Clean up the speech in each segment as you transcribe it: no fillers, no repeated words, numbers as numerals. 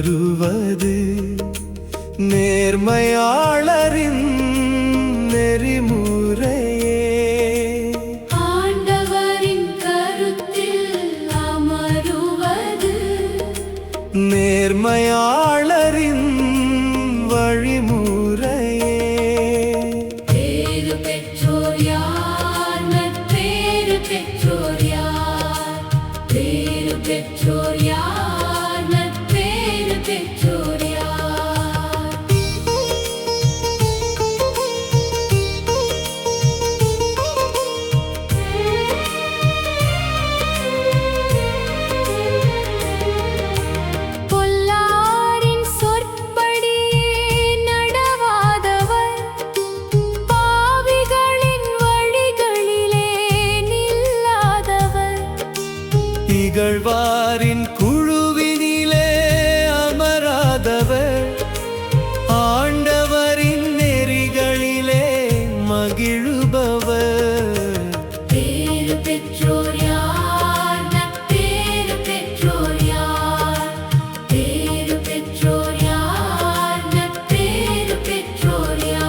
வருவது நேர்மையாளரின் நெறிமுறையே. ஆண்டவரின் கருத்தில் அமருவது நேர்மையாளரின் வழிமுறையே. பேறு பெற்றோர் யார்? நற்பேறு பெற்றோர் யார்? பேறு பெற்றோர் யார்? நற்பேறு பெற்றோர் யார்? பொல்லாரின் சொற்படியே நடவாதவர், பாவிகளின் வழிகளிலே நில்லாதவர், இகழ்வாரின் குழுவினிலே அமராதவர், ஆண்டவரின் நெறிகளிலே மகிழுபவர். பேறு பெற்றோர் யார்? நற்பேறு பெற்றோர் யார்? பேறு பெற்றோர் யார்? நற்பேறு பெற்றோர் யார்?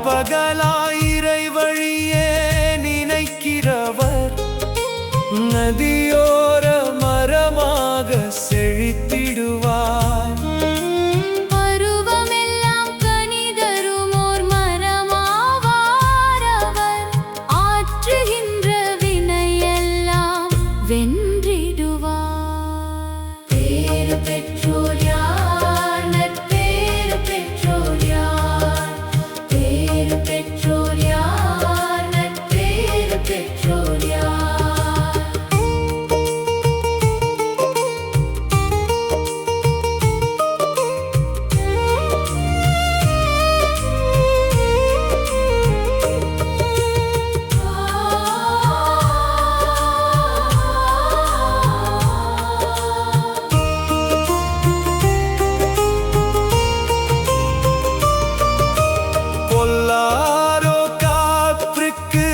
பகலாயிரை வழியே நினைக்கிறவர், நதியோர மரமாக செழித்திடுவார். பருவமெல்லாம் கனி தருமோர் மரமாவார் அவர், ஆற்றுகின்ற வினையெல்லாம் வென்றிடுவார். பேறு பெற்றோர் யார்? நற்பேறு பெற்றோர் யார்? பேறு பெற்றோர் யார்? நற்பேறு பெற்றோர் யார்? பொல்லாரோ காற்றுக்கு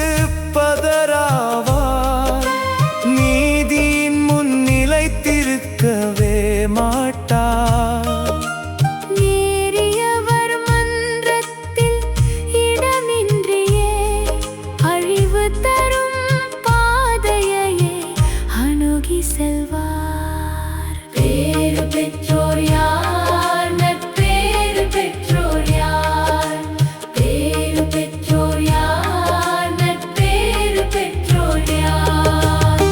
பதறாவார், நீதியின் முன் நிலைத்திருக்கவே மாட்டார். நேரியவர் மன்றத்தில் இடமின்றியே அழிவு தரும் பாதையையே அணுகி செல்வார். பேறு பெற்றோர் யார்? நற்பேறு பெற்றோர் யார்? பேறு பெற்றோர் யார்? நற்பேறு பெற்றோர் யார்?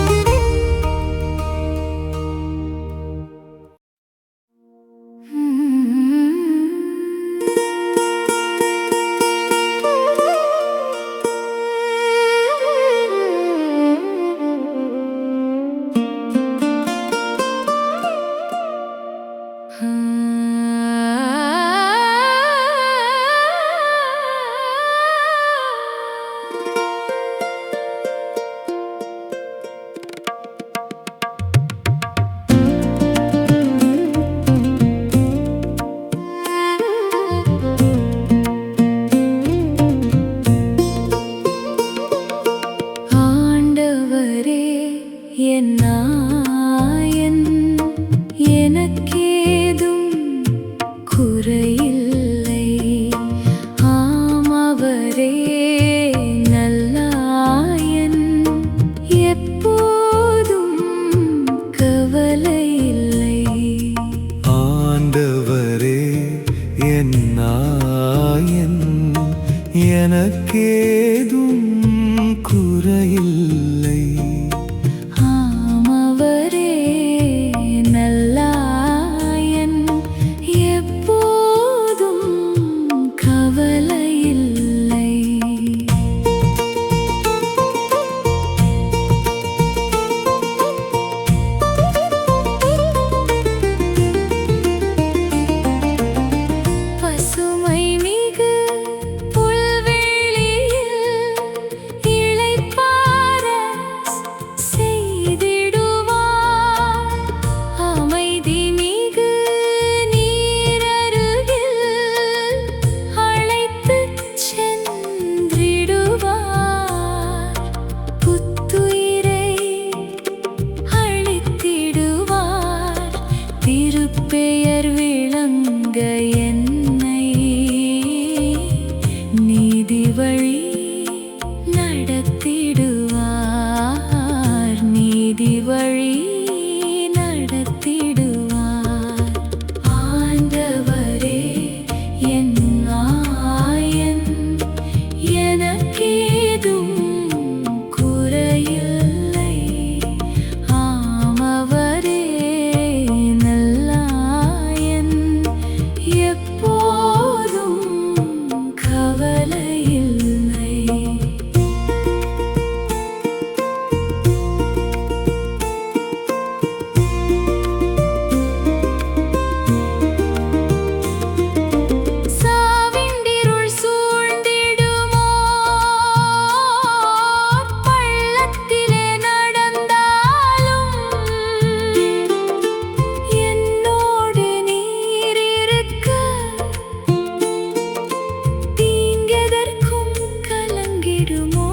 ஆண்டவரே என் நாயன், எனக்கேதும் குறையில்லை. ஆம் அவரே நல்லாயன், எப்போதும் கவலை இல்லை. ஆண்டவரே என் நாயன், எனக்கேதும் குறையில்லை. ஆம் அவரே நல்லாயன், எப்போதும் கவலை இல்லை. பசுமை மிகு புல்வெளி இல்லை. சாவிண்டிருள் சூழ்ந்திடுமோ பள்ளத்திலே நடந்தாலும் என்னோடு நீர் இருக்க தீங்கெதற்கும் கலங்கிடுமோ.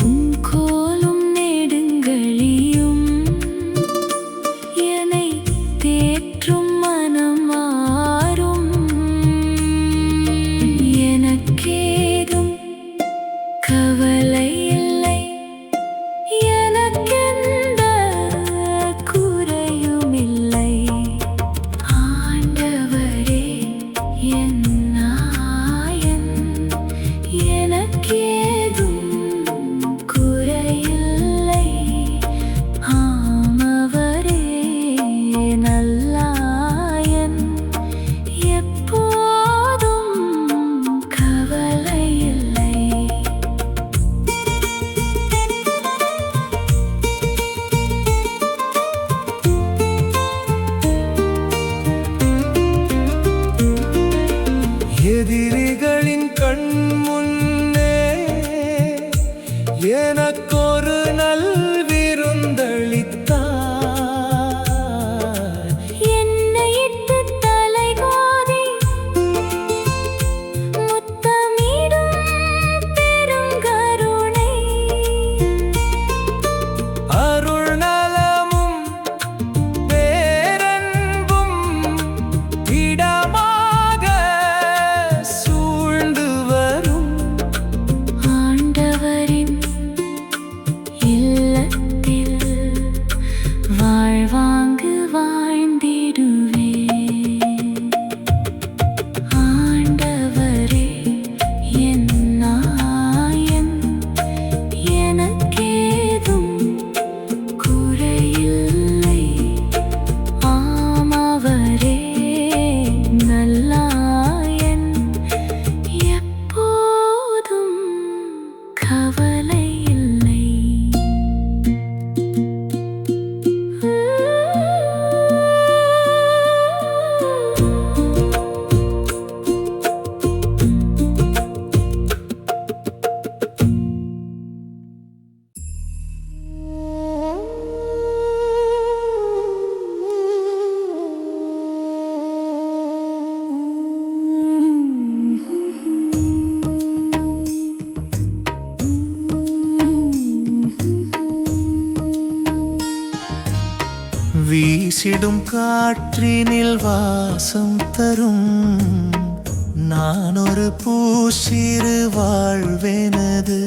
உம் கோலும் நெடுங்கழியும் என்னை தேற்றும் மனம் மாறும். எனக்கேதும் கவலை இல்லை, எனக்கெந்த குறையும் இல்லை. ஆண்டவரே என் நாயன், எனக்கேதும் குறையில்லை. ஆமவரே நல்லாயன், எப்போதும் கவலை இல்லை. எதிரிகளின் கண் முன்னே எனக்கொரு நல் விருந்தளித்தார். என்னையிட்டு தலைகோதி முத்தமிடும் பெருங்கருணை. அருள் நலமும் பேரன்பும் இடமாக சூழ்ந்து வரும். ஆண்டவரின் இல்லத்தில் வாழ்வாங்கு வாழ்ந்திடுவேன். ஆண்டவரே என் நாயன், எனக்கேதும் குறையில்லை. ஆமவரே நல்லாயன், எப்போதும் கவலை இல்லை. வீசிடும் காற்றினில் வாசம் தரும் நான் ஒரு பூசிறு வாழ்வெனது.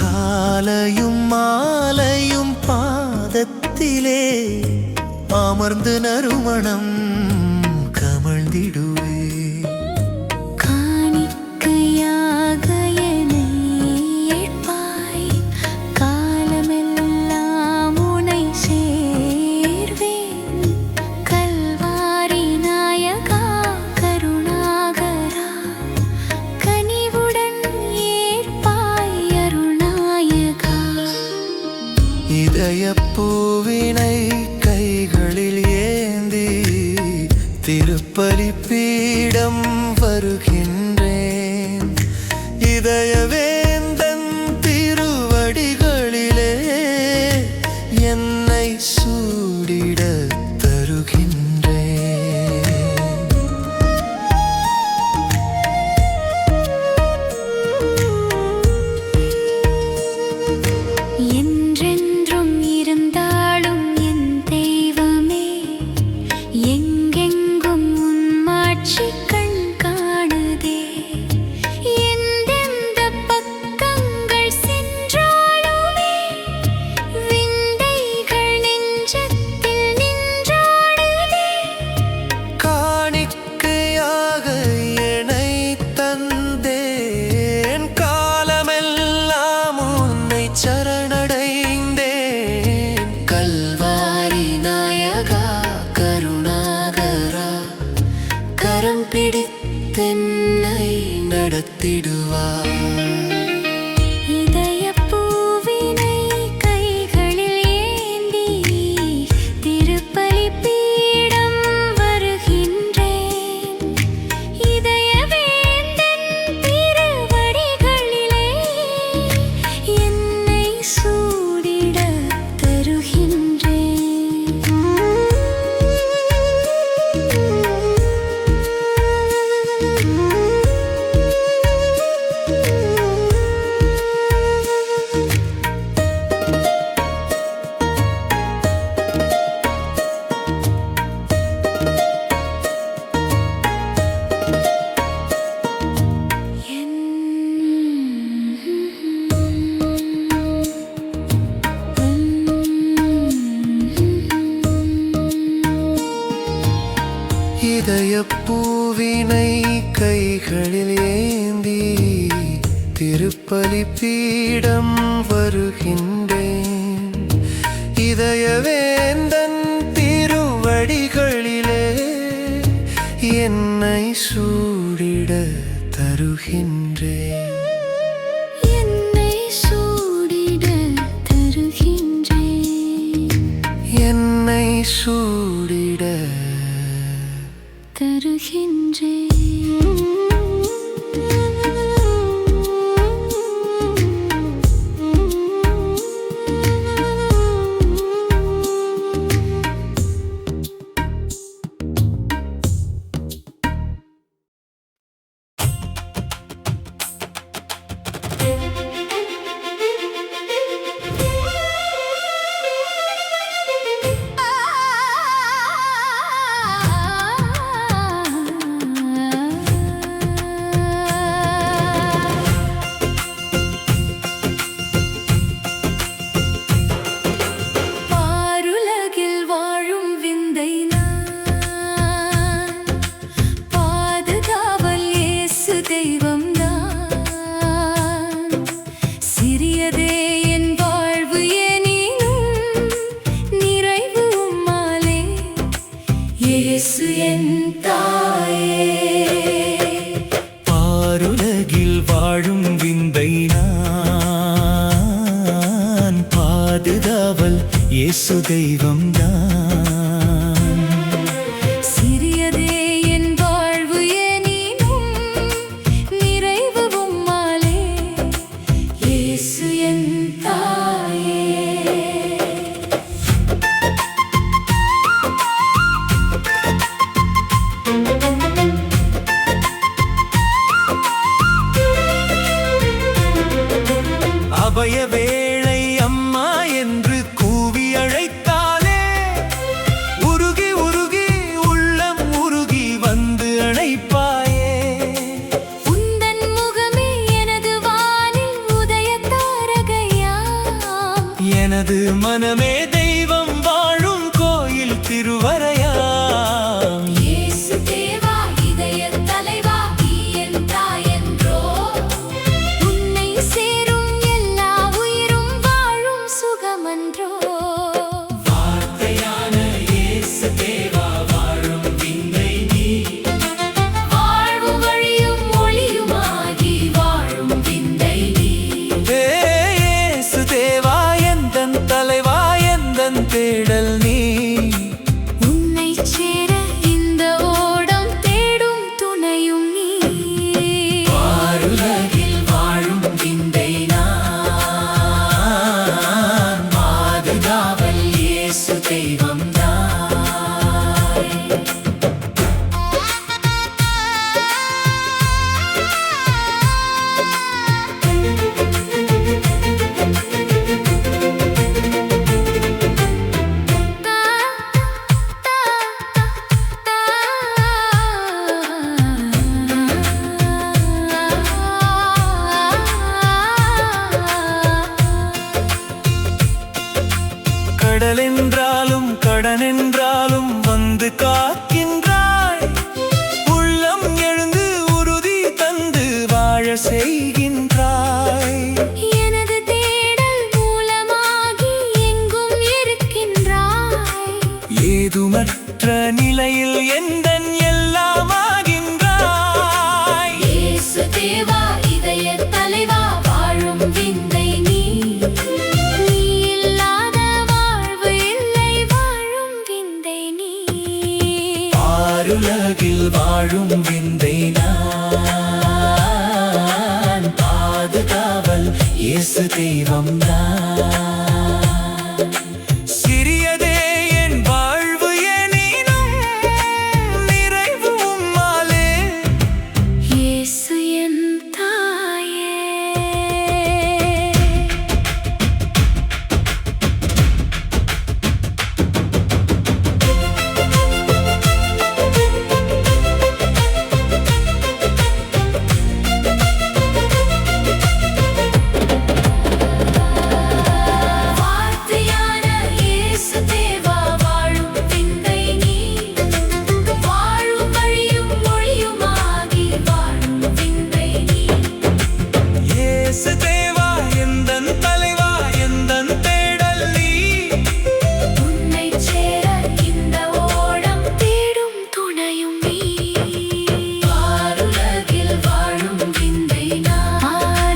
காலையும் மாலையும் பாதத்திலே அமர்ந்து நறுமணம் கமழ்ந்திடுவே. காணிக்கையாக என்னை ஏற்பாய், காலமெல்லாம் உனை சேர்வேன். கல்வாரி நாயகா கருணாகரா, கனிவுடன் ஏற்பாய் அருள்நாயகா. இதயப்பூவினை கைகளில் ஏந்தி திருப்பலி பீடம் வருகின்றேன். இதயவேந்தன் திருவடிகளிலே என்னை சூடிட தருகின்றேன். என்றென்றும் இருந்தாலும் என் தெய்வமே, எங்கெங்கும் உன் மாட்சி கண் காணுதே. எந்தெந்த என்னை நடத்திடுவார். இதயப்பூவினை கைகளில் ஏந்தி திருப்பலி பீடம் வருகின்றேன். இதயவேந்தன் திருவடிகளிலே என்னை சூடிட தருகின்றேன். என்னை சூடிட தருகின்றேன். என்னை சூடிட தருகின்றேன். பாருலகில் வாழும் விந்தை நான், பாதுகாவல் இயேசு தெய்வம்தான். சிறியதே என் வாழ்வு எனினும் நிறைவு உம்மாலே, இயேசு என் தாயே. அபய வேளை அம்மா என்று கூவி அழைத்தாலே, உருகி உருகி உள்ளம் உருகி வந்து அழைப்பாயே. உந்தன் முகமே எனது வானில் உதய தாரகையாம். எனது மனமே தெய்வம் வாழும் கோயில் திருவரையாம். இயேசு தேவா இதய தலைவா நீ என் தாயென்றோ, உன்னை சேரும் எல்லா உயிரும் வாழும் சுகமன்றோ. வார்த்தையான இயேசு தேவா வாழும் விந்தை நீ, வாழ்வு வழியும் ஒளியுமாகி வாழும் விந்தை நீ. இயேசு தேவா எந்தன் தலைவா எந்தன் தேடல் நீ. உன்னைச் சேர இந்த ஓடம் தேடும் துணையும் நீ. பாருலகில் வாழும் விந்தை நான், பாதுகாவல் இயேசு தெய்வம்தான். கடலென்றாலும் கடனென்றாலும் வந்து காக்கின்றாய். உள்ளம் எழுந்து உறுதி தந்து வாழ செய்கின்றாய். எனது தேடல் மூலமாகி எங்கும் இருக்கின்றாய். ஏதுமற்ற நிலையில் எந்தன் எல்லாமாகின்றாய். இயேசு தேவா இதய தலைவா வாழும் விந்தை நீ இல்லாத வாழ்வு இல்லை வாழும் விந்தை நீ ஆருலகில் வாழும் விந்தை நான் பாதுகாவல் இயேசு தெய்வம் நான் சிறியதே என் வாழ்வு எனினும் நிறைவு உம்மாலே இயேசு என் தாயே வார்த்தையான இயேசு தேவா வாழும் விந்தை நீ வாழும் வழியும் மொழியுமாகி வாழும் விந்தை நீ இயேசு தேவா எந்தன் தலைவா எந்தன் தேடல் நீ உன்னை சேர இந்த ஓடம் தேடும் துணையும் நீ ஆருலகில் வாழும் விந்தை நான்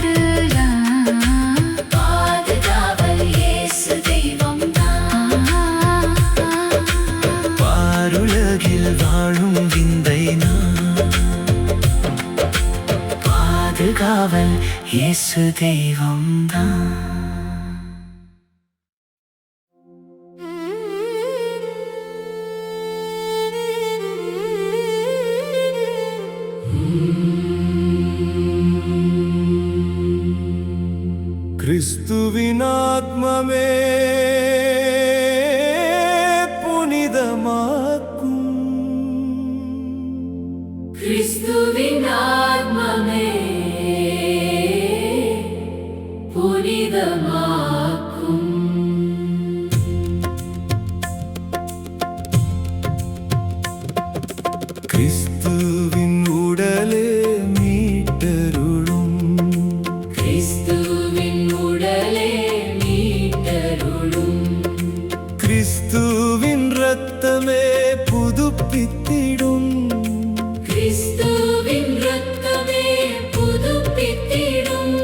பாதுகாவல் இயேசு தெய்வம் நான் பாருலகில் வாழும் விந்தை நான் பாதுகாவல் இயேசு தெய்வம் தான் கிறிஸ்துவின் ஆத்மமே புனிதமாக்கும் கிறிஸ்துவின் ஆத்மமே புனிதமாக்கும் கிறிஸ்துவின் உடலே மீட்டருளும் கிறிஸ்துவின் உடலே மீட்டருளும் கிறிஸ்துவின் இரத்தமே புதுப்பித்திடும் கிறிஸ்துவின் இரத்தமே புதுப்பித்திடும்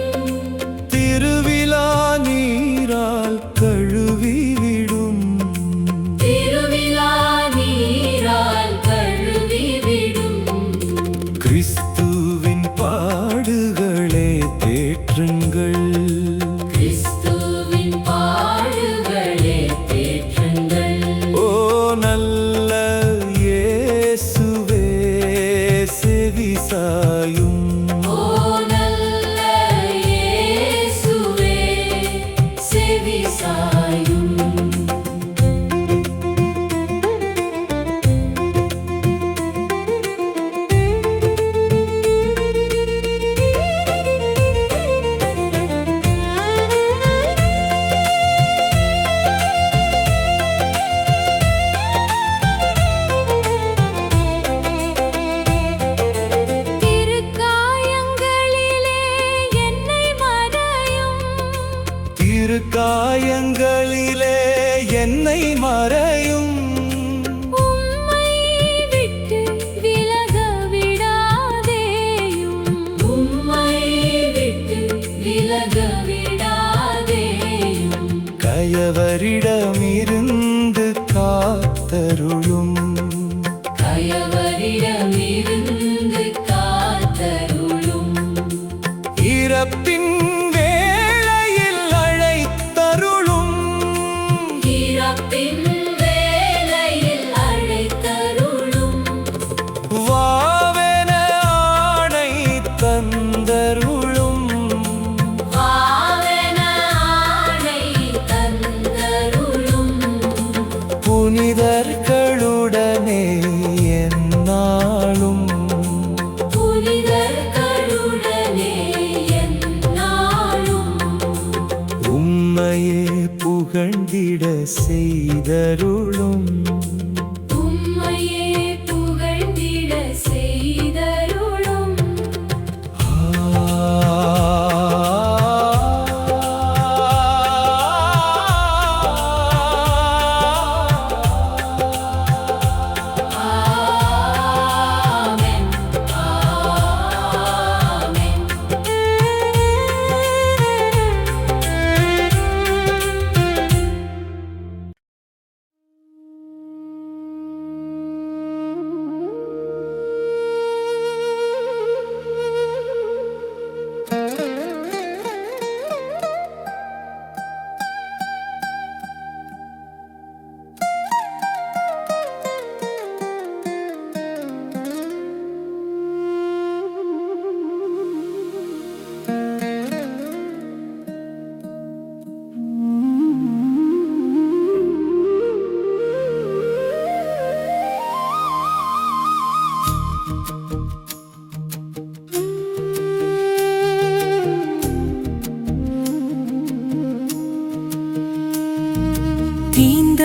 திருவிழா நீரால் கழுவிவிடும் திருவிழா நீரால் கழுவிவிடும் கிறிஸ்துவின் பாடுகளே தேற்றுங்கள் கிறிஸ்துவின் பாடுகளே தேற்றுங்கள் ஓ நல்ல இயேசுவே செவிசாயும் ஓ நல்ல இயேசுவே செவிசாயும் திருக்காயங்களிலே என்னை மறையும் திருக்காயங்களிலே என்னை மறையும் உம்மை விட்டு விலக விடாதேயும் உம்மை விட்டு விலக விடாதேயும் கயவரிடமிருந்து காத்தருளும் கயவரிடமிருந்து காத்தருளும் இறப்பின் வேளையில் அழைத்தருளும் இறப்பின் வேளையில் அழைத்தருளும் வாவென ஆணை தந்தருளும் வாவென ஆணை தந்தருளும் புனிதர்களுடனே எந்நாளும் புனிதர்களுடனே எந்நாளும்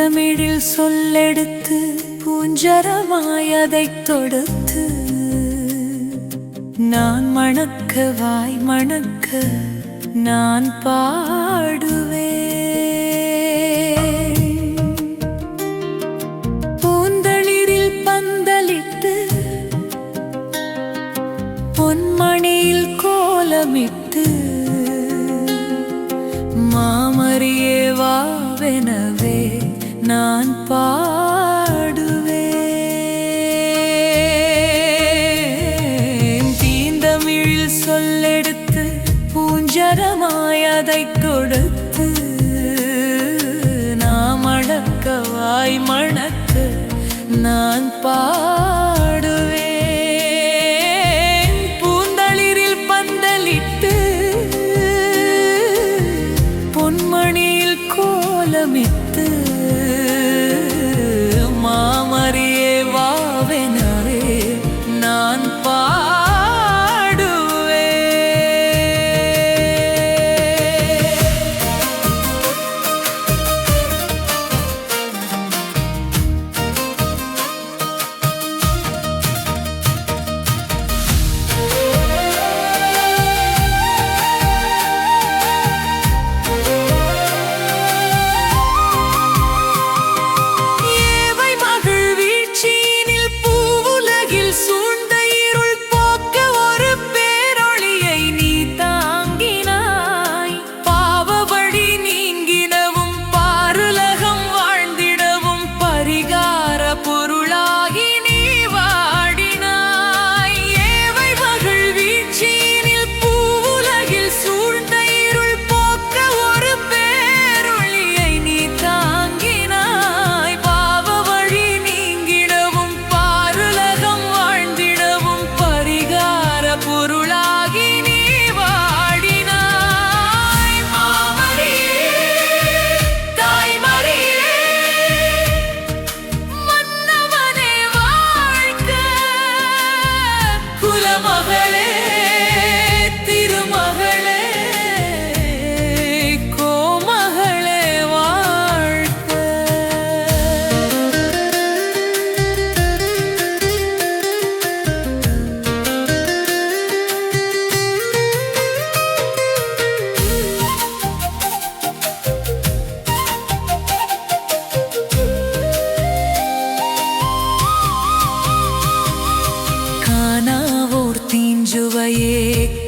தீந்தமிழில் சொல்லெடுத்து பூஞ்சரமாய் அதைத் தொடுத்து நான் மணக்க வாய் மணக்க நான் பாடுவேன். பூந்தளிரில் பந்தலிட்டு பொன்மணியில் கோலமிட்டு மாமரியே வாவெனவே நான் பாடுவேன். தீந்தமிழில் சொல்லெடுத்து பூஞ்சரமாய் அதைத் தொடுத்து நாம் மணக்க வாய் மணக்க நான் பாடுவேன். பூந்தளிரில் பந்தலிட்டு பொன்மணியில் கோலமிட்டு மாமரியே வாவெனவே நான்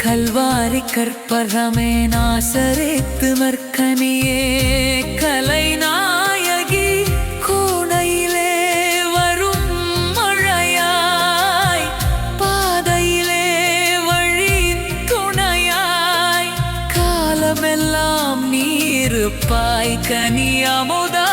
கல்வாரி கற்பகமே நாசரேத்து மர்க்கனியே கலைநாயகி கோணையிலே வரும் மழையாய் பாதையிலே வழி துணையாய் காலமெல்லாம் நீருப்பாய் கனியமுதா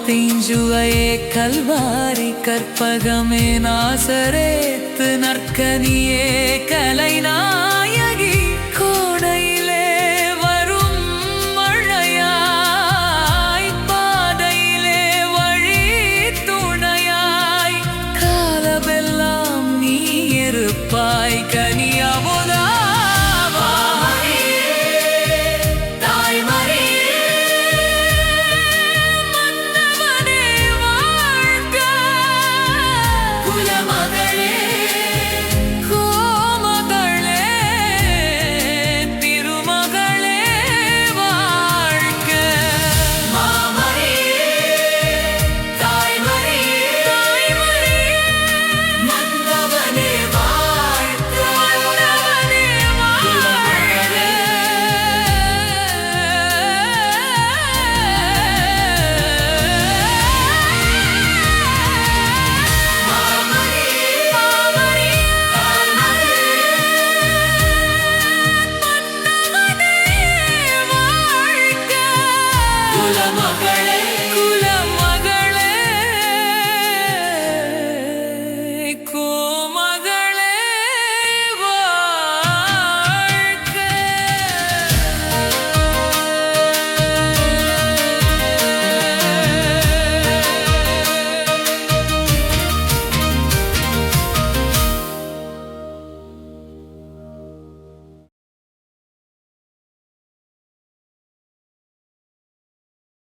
தீஞ்சுவையே கல்வாரி கற்பகமே நாசரேத்து நற்கனியே கலைநாயகி